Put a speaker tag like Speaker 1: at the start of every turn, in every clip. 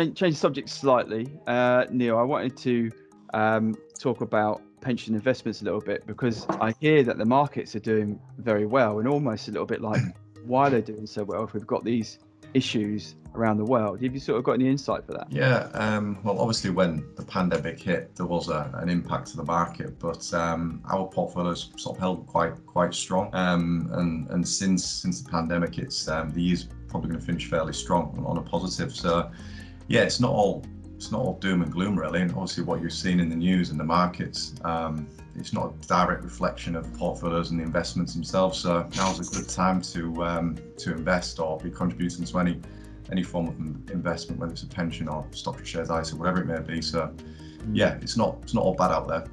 Speaker 1: change the subject slightly. Neal, I wanted to talk about pension investments a little bit, because I hear that the markets are doing very well, and almost a little bit like why they're doing so well if we've got these issues around the world. Have you sort of got any insight for that?
Speaker 2: Yeah, well, obviously when the pandemic hit, there was an impact to the market, but our portfolios sort of held quite strong. And since the pandemic, it's the year's probably going to finish fairly strong on a positive. So yeah, it's not all doom and gloom really. And obviously what you're seeing in the news and the markets, it's not a direct reflection of portfolios and the investments themselves. So now's a good time to invest or be contributing to any form of investment, whether it's a pension or stock and shares ISA, whatever it may be. So yeah, it's not all bad out there.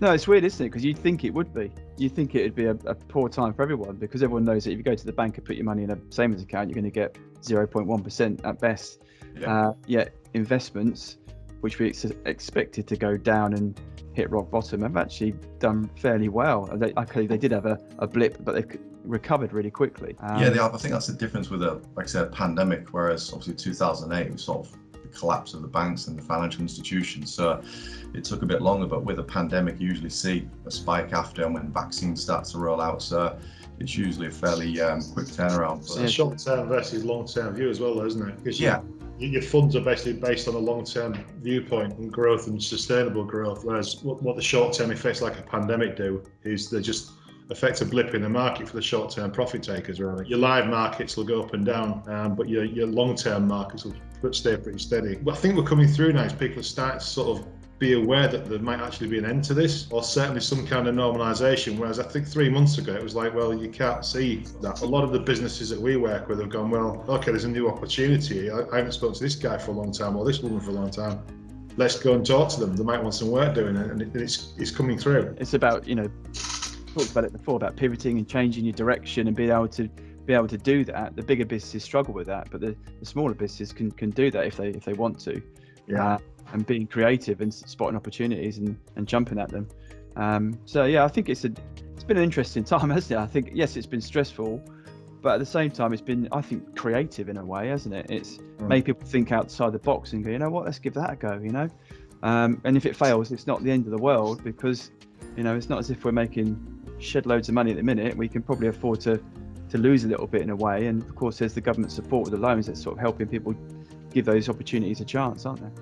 Speaker 1: No, it's weird, isn't it? Because you'd think it would be. You'd think it would be a poor time for everyone, because everyone knows that if you go to the bank and put your money in a savings account, you're going to get 0.1% at best.
Speaker 2: Yeah.
Speaker 1: Yet investments, which we expected to go down and hit rock bottom, have actually done fairly well. They did have a blip, but they've recovered really quickly.
Speaker 2: Yeah, they have. I think that's the difference with like I said, pandemic, whereas obviously 2008 was sort of the collapse of the banks and the financial institutions. So it took a bit longer, but with a pandemic, you usually see a spike after, and when vaccines start to roll out. So it's usually a fairly quick turnaround.
Speaker 3: It's a short-term versus long-term view as well, though, isn't it? Because
Speaker 2: yeah.
Speaker 3: Your funds are basically based on a long-term viewpoint and growth and sustainable growth, whereas what the short-term effects like a pandemic do is they just affect a blip in the market for the short-term profit takers, really. Your live markets will go up and down, but your long-term markets will stay pretty steady. But I think we're coming through now as people are starting to sort of be aware that there might actually be an end to this, or certainly some kind of normalisation, whereas I think 3 months ago it was like, well, you can't see that. A lot of the businesses that we work with have gone, well, okay, there's a new opportunity. I haven't spoken to this guy for a long time, or this woman for a long time. Let's go and talk to them. They might want some work doing, and it's coming through.
Speaker 1: It's about, talked about it before, about pivoting and changing your direction and being able to do that. The bigger businesses struggle with that, but the smaller businesses can do that if they want to.
Speaker 3: Yeah.
Speaker 1: And being creative and spotting opportunities and jumping at them. So yeah, I think it's been an interesting time, hasn't it? I think, yes, it's been stressful, but at the same time, it's been, I think, creative in a way, hasn't it? It's made people think outside the box and go, you know what, let's give that a go, and if it fails, it's not the end of the world, because it's not as if we're making shed loads of money at the minute. We can probably afford to lose a little bit in a way, and of course there's the government support with the loans that's sort of helping people give those opportunities a chance, aren't there?